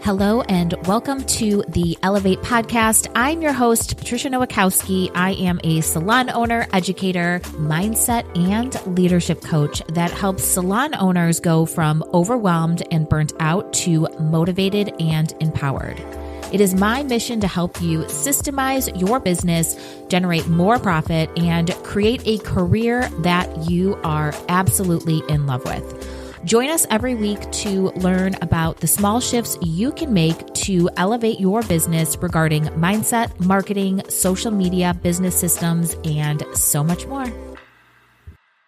Hello and welcome to the Elevate podcast. I'm your host, Patricia Nowakowski. I am a salon owner, educator, mindset, and leadership coach that helps salon owners go from overwhelmed and burnt out to motivated and empowered. It is my mission to help you systemize your business, generate more profit, and create a career that you are absolutely in love with. Join us every week to learn about the small shifts you can make to elevate your business regarding mindset, marketing, social media, business systems, and so much more.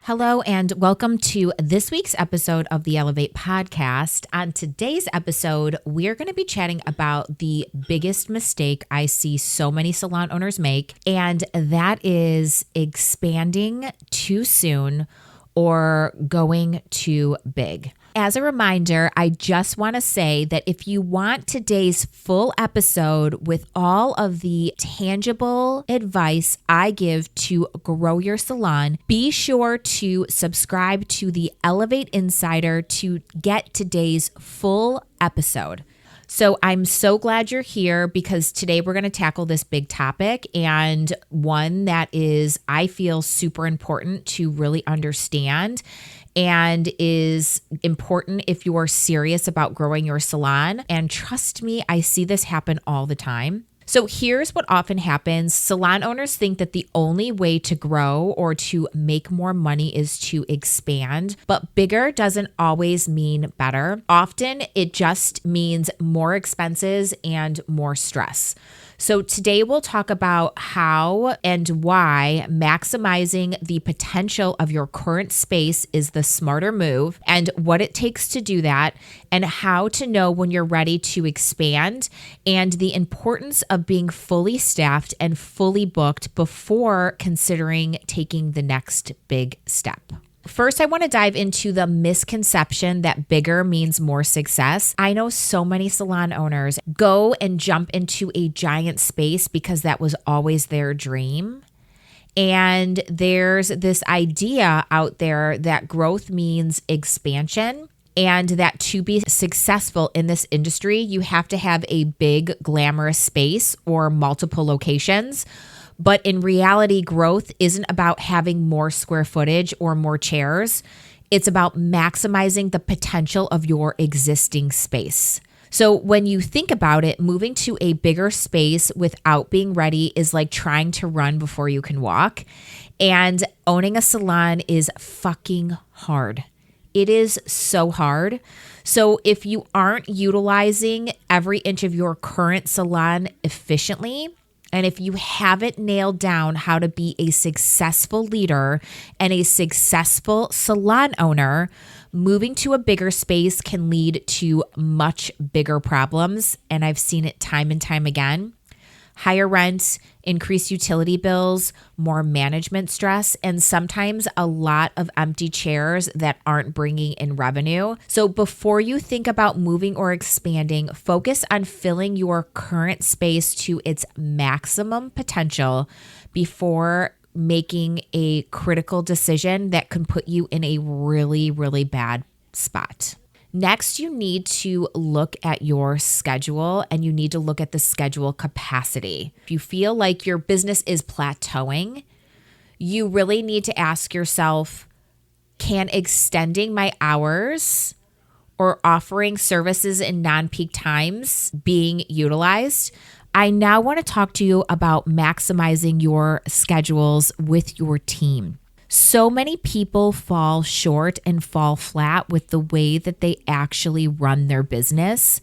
Hello, and welcome to this week's episode of the Elevate podcast. On today's episode, we're going to be chatting about the biggest mistake I see so many salon owners make, and that is expanding too soon or going too big. As a reminder, I just want to say that if you want today's full episode with all of the tangible advice I give to grow your salon, be sure to subscribe to the Elevate Insider to get today's full episode. So I'm so glad you're here because today we're going to tackle this big topic, and one that is, I feel, super important to really understand and is important if you are serious about growing your salon. And trust me, I see this happen all the time. So here's what often happens. Salon owners think that the only way to grow or to make more money is to expand, but bigger doesn't always mean better. Often it just means more expenses and more stress. So today we'll talk about how and why maximizing the potential of your current space is the smarter move and what it takes to do that, and how to know when you're ready to expand, and the importance of being fully staffed and fully booked before considering taking the next big step. First, I want to dive into the misconception that bigger means more success. I know so many salon owners go and jump into a giant space because that was always their dream. And there's this idea out there that growth means expansion, and that to be successful in this industry, you have to have a big, glamorous space or multiple locations. But in reality, growth isn't about having more square footage or more chairs. It's about maximizing the potential of your existing space. So when you think about it, moving to a bigger space without being ready is like trying to run before you can walk. And owning a salon is fucking hard. It is so hard. So if you aren't utilizing every inch of your current salon efficiently, and if you haven't nailed down how to be a successful leader and a successful salon owner, moving to a bigger space can lead to much bigger problems. And I've seen it time and time again. Higher rent, increased utility bills, more management stress, and sometimes a lot of empty chairs that aren't bringing in revenue. So before you think about moving or expanding, focus on filling your current space to its maximum potential before making a critical decision that can put you in a really, really bad spot. Next, you need to look at your schedule, and you need to look at the schedule capacity. If you feel like your business is plateauing, you really need to ask yourself, can extending my hours or offering services in non-peak times being utilized? I now want to talk to you about maximizing your schedules with your team. So many people fall short and fall flat with the way that they actually run their business.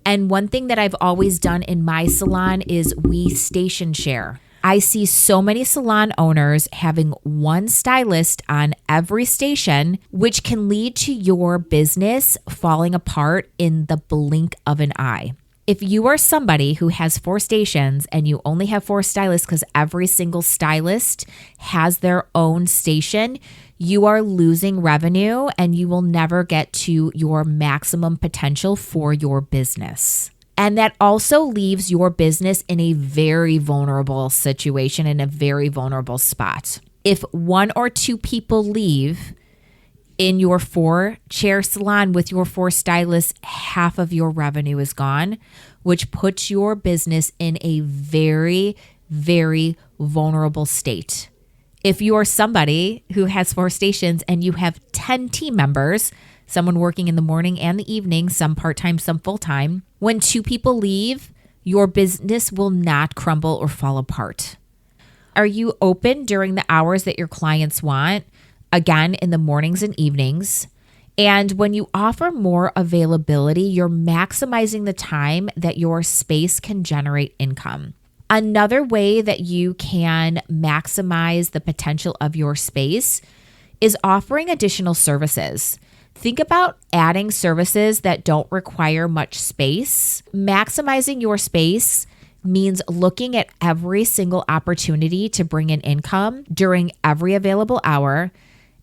And one thing that I've always done in my salon is we station share. I see so many salon owners having one stylist on every station, which can lead to your business falling apart in the blink of an eye. If you are somebody who has 4 stations and you only have 4 stylists because every single stylist has their own station, you are losing revenue and you will never get to your maximum potential for your business. And that also leaves your business in a very vulnerable situation, in a very vulnerable spot. If 1 or 2 people leave, In your 4-chair salon with your 4 stylists, half of your revenue is gone, which puts your business in a very, very vulnerable state. If you are somebody who has 4 stations and you have 10 team members, someone working in the morning and the evening, some part-time, some full-time, when 2 people leave, your business will not crumble or fall apart. Are you open during the hours that your clients want? Again, in the mornings and evenings. And when you offer more availability, you're maximizing the time that your space can generate income. Another way that you can maximize the potential of your space is offering additional services. Think about adding services that don't require much space. Maximizing your space means looking at every single opportunity to bring in income during every available hour,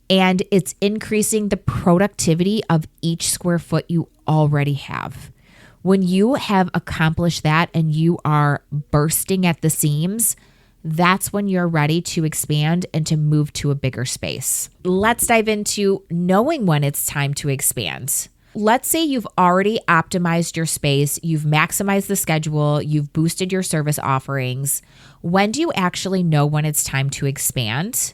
and it's increasing the productivity of each square foot you already have. When you have accomplished that and you are bursting at the seams, that's when you're ready to expand and to move to a bigger space. Let's dive into knowing when it's time to expand. Let's say you've already optimized your space, you've maximized the schedule, you've boosted your service offerings. When do you actually know when it's time to expand?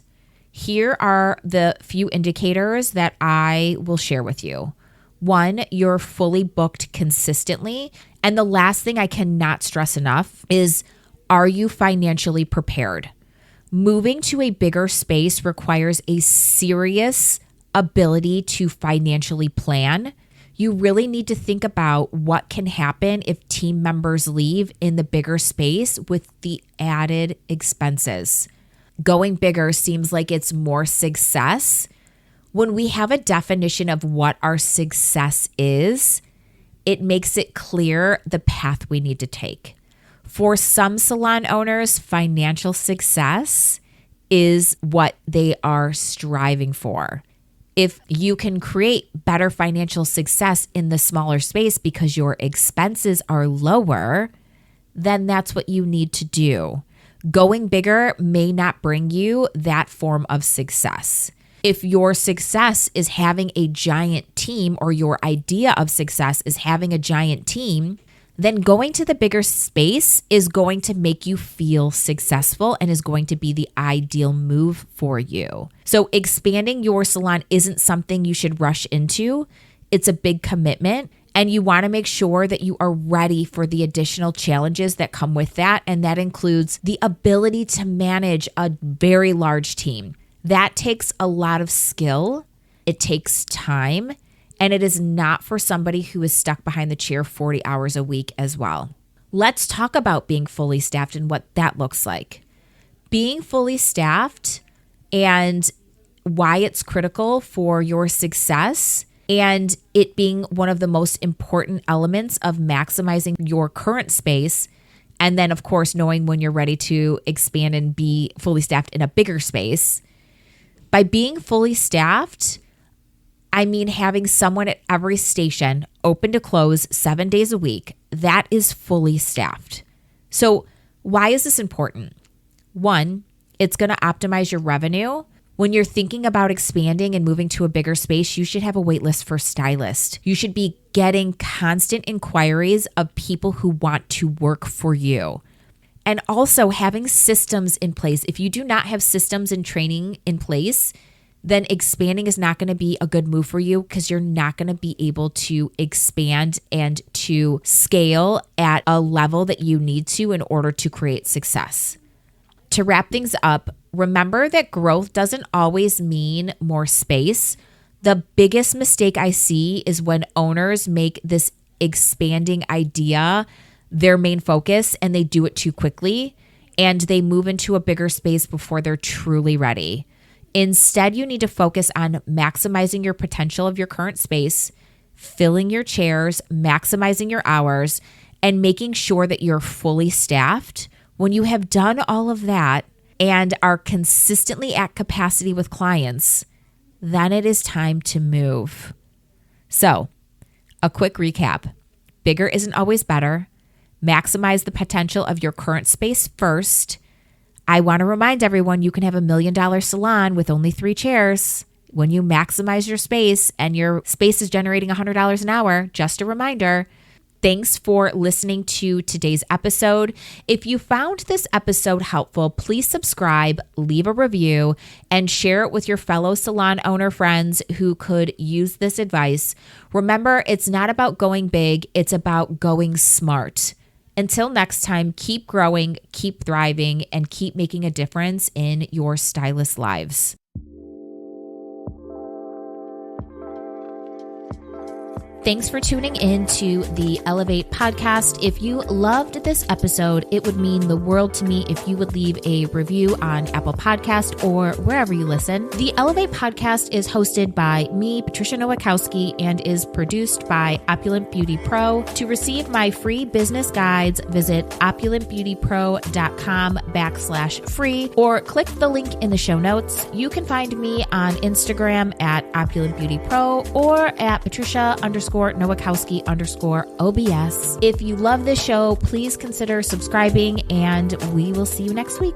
Here are the few indicators that I will share with you. 1, you're fully booked consistently. And the last thing I cannot stress enough is, are you financially prepared? Moving to a bigger space requires a serious ability to financially plan. You really need to think about what can happen if team members leave in the bigger space with the added expenses. Going bigger seems like it's more success. When we have a definition of what our success is, it makes it clear the path we need to take. For some salon owners, financial success is what they are striving for. If you can create better financial success in the smaller space because your expenses are lower, then that's what you need to do. Going bigger may not bring you that form of success. If your success is having a giant team, or your idea of success is having a giant team, then going to the bigger space is going to make you feel successful and is going to be the ideal move for you. So expanding your salon isn't something you should rush into. It's a big commitment, and you want to make sure that you are ready for the additional challenges that come with that. And that includes the ability to manage a very large team. That takes a lot of skill. It takes time. And it is not for somebody who is stuck behind the chair 40 hours a week as well. Let's talk about being fully staffed and what that looks like. Being fully staffed and why it's critical for your success, and it being one of the most important elements of maximizing your current space. And then, of course, knowing when you're ready to expand and be fully staffed in a bigger space. By being fully staffed, I mean having someone at every station open to close 7 days a week. That is fully staffed. So why is this important? 1, it's going to optimize your revenue. When you're thinking about expanding and moving to a bigger space, you should have a wait list for stylists. You should be getting constant inquiries of people who want to work for you. And also having systems in place. If you do not have systems and training in place, then expanding is not going to be a good move for you, because you're not going to be able to expand and to scale at a level that you need to in order to create success. To wrap things up, remember that growth doesn't always mean more space. The biggest mistake I see is when owners make this expanding idea their main focus and they do it too quickly and they move into a bigger space before they're truly ready. Instead, you need to focus on maximizing your potential of your current space, filling your chairs, maximizing your hours, and making sure that you're fully staffed. When you have done all of that and are consistently at capacity with clients, then it is time to move. So, a quick recap. Bigger isn't always better. Maximize the potential of your current space first. I want to remind everyone you can have $1 million salon with only 3 chairs. when you maximize your space and your space is generating $100 an hour, just a reminder. Thanks for listening to today's episode. If you found this episode helpful, please subscribe, leave a review, and share it with your fellow salon owner friends who could use this advice. Remember, it's not about going big, it's about going smart. Until next time, keep growing, keep thriving, and keep making a difference in your stylists' lives. Thanks for tuning in to the Elevate podcast. If you loved this episode, it would mean the world to me if you would leave a review on Apple Podcast or wherever you listen. The Elevate podcast is hosted by me, Patricia Nowakowski, and is produced by Opulent Beauty Pro. To receive my free business guides, visit opulentbeautypro.com/free or click the link in the show notes. You can find me on Instagram at Opulent Beauty Pro or at Patricia_Nowakowski_OBS. If you love this show, please consider subscribing, and we will see you next week.